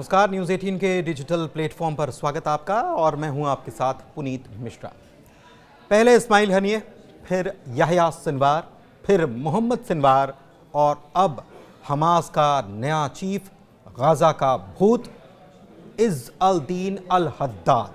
नमस्कार, न्यूज़ 18 के digital platform पर स्वागत आपका और मैं हूं आपके साथ पुनीत मिश्रा। पहले इस्माइल हनिये, फिर याह्या सिनवार, फिर मोहम्मद सिनवार और अब हमास का नया चीफ, गाजा का भूत is Al Deen Al Haddad.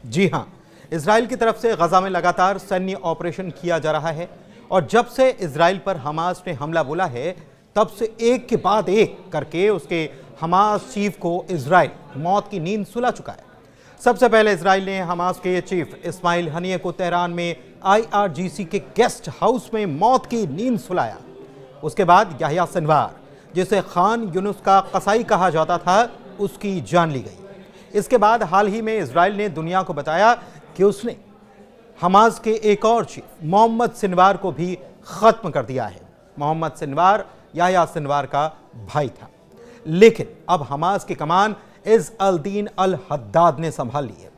जी हां, इजराइल की तरफ से गाजा में लगातार सैन्य ऑपरेशन किया जा रहा है और जब से इजराइल पर हमास ने हमला बोला है तब से एक के बाद एक करके उसके हमास चीफ को इजराइल मौत की नींद सुला चुका है। सबसे पहले इजराइल ने हमास के चीफ इस्माइल हनिये को तेहरान में IRGC के गेस्ट हाउस में मौत की नींद सुलाया। उसके बाद याह्या सिनवार, जिसे खान यूनुस का कसाई कहा जाता था, उसकी जान ली गई। इसके बाद हाल ही में इजराइल ने दुनिया को बताया कि उसने हमास के एक और चीफ मोहम्मद सिनवार को भी खत्म कर दिया है। मोहम्मद सिनवार याह्या सिनवार का भाई था, लेकिन अब हमास की कमान is Al Deen Al Haddad ने संभाल ली है।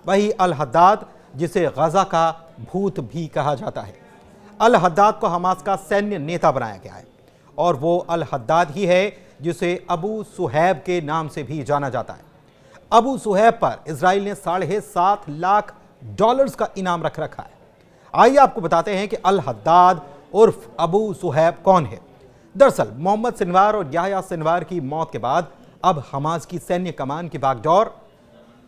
वही अल हद्दाद जिसे गाजा का भूत भी कहा जाता है। अल हद्दाद को हमास का सैन्य नेता बनाया गया है और वो अल हद्दाद ही है जिसे अबू सुहैब के नाम से भी जाना जाता है। अबू सुहैब पर इजराइल ने $7.5 लाख का इनाम रख रखा है। आइए आपको बताते हैं कि अल हद्दाद उर्फ अबू सुहैब कौन है। दरअसल मोहम्मद सिनवार और याह्या सिनवार की मौत के बाद अब हमास की सैन्य कमान की बागडोर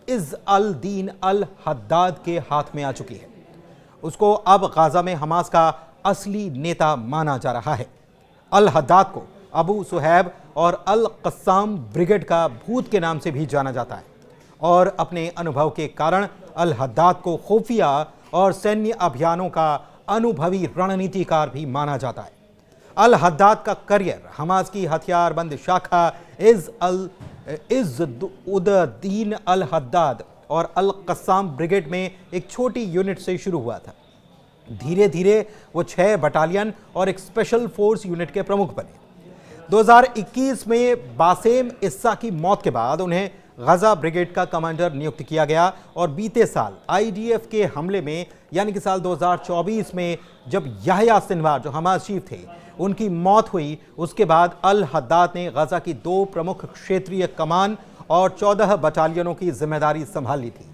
is Al Deen Al Haddad के हाथ में आ चुकी है। उसको अब गाजा में हमास का असली नेता माना जा रहा है। अल हद्दाद को अबू सुहैब और अल कस्साम ब्रिगेड का भूत के नाम से भी जाना जाता है और अपने अनुभव के कारण अल हद्दाद को खुफिया और सैन्य अभियानों का अनुभवी रणनीतिकार भी माना जाता है। अल हद्दाद का करियर हमास की हथियारबंद शाखा is ud Deen Al Haddad और अल कस्साम ब्रिगेड में एक छोटी यूनिट से शुरू हुआ था। धीरे धीरे वो 6 बटालियन और एक स्पेशल फोर्स यूनिट के प्रमुख बने। 2021 में बासेम इस्सा की मौत के बाद उन्हें गाजा ब्रिगेड का कमांडर नियुक्त किया गया और बीते साल IDF के हमले में यानी कि साल 2024 में जब याह्या सिनवार जो हमास चीफ थे उनकी मौत हुई, उसके बाद अल हद्दाद ने गाजा की 2 प्रमुख क्षेत्रीय कमान और 14 बटालियनों की जिम्मेदारी संभाल ली थी।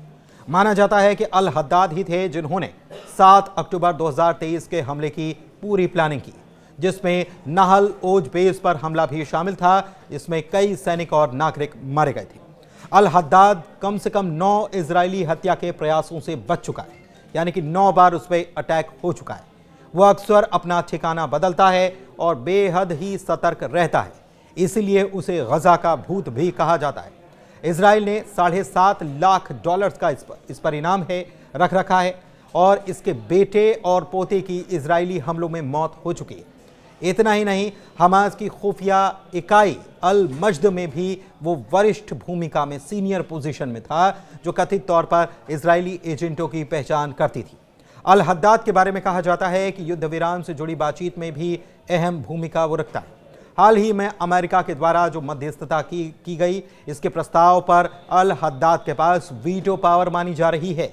माना जाता है कि अल हद्दाद ही थे जिन्होंने 7 अक्टूबर 2023 के हमले की पूरी प्लानिंग की, जिसमें नाहल ओज बेस पर हमला भी शामिल था। इसमें कई सैनिक और नागरिक मारे गए थे। अल हद्दाद कम से कम 9 इजरायली हत्या के प्रयासों से बच चुका है, यानी कि 9 बार उस पर अटैक हो चुका है। वह अक्सर अपना ठिकाना बदलता है और बेहद ही सतर्क रहता है, इसलिए उसे गाजा का भूत भी कहा जाता है। इजराइल ने $7.5 लाख का इस पर इनाम रख रखा है और इसके बेटे और पोते की इजरायली हमलों में मौत हो चुकी है। इतना ही नहीं, हमास की खुफिया इकाई अल मज्द में भी वो वरिष्ठ भूमिका में सीनियर पोजीशन में था, जो कथित तौर पर इजरायली एजेंटों की पहचान करती थी। अल हद्दाद के बारे में कहा जाता है कि युद्ध विराम से जुड़ी बातचीत में भी अहम भूमिका वो रखता है। हाल ही में अमेरिका के द्वारा जो मध्यस्थता की गई, इसके प्रस्ताव पर अल हद्दाद के पास वीटो पावर मानी जा रही है।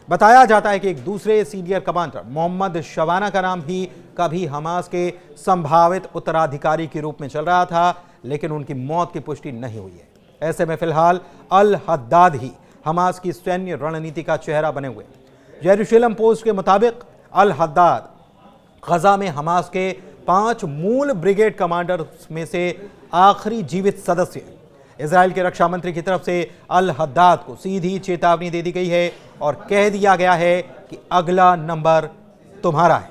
बताया जाता है कि एक दूसरे सीनियर कमांडर मोहम्मद शवाना का नाम भी कभी हमास के संभावित उत्तराधिकारी के रूप में चल रहा था, लेकिन उनकी मौत की पुष्टि नहीं हुई है। ऐसे में फिलहाल अल हद्दाद ही हमास की सैन्य रणनीति का चेहरा बने हुए। जेरूशलम पोस्ट के मुताबिक अल हद्दाद गाजा में हमास के 5 मूल ब्रिगेड कमांडर्स में से आखिरी जीवित सदस्य है। इजराइल के रक्षा मंत्री की तरफ से अल हद्दाद को सीधी चेतावनी दे दी गई है और कह दिया गया है कि अगला नंबर तुम्हारा है।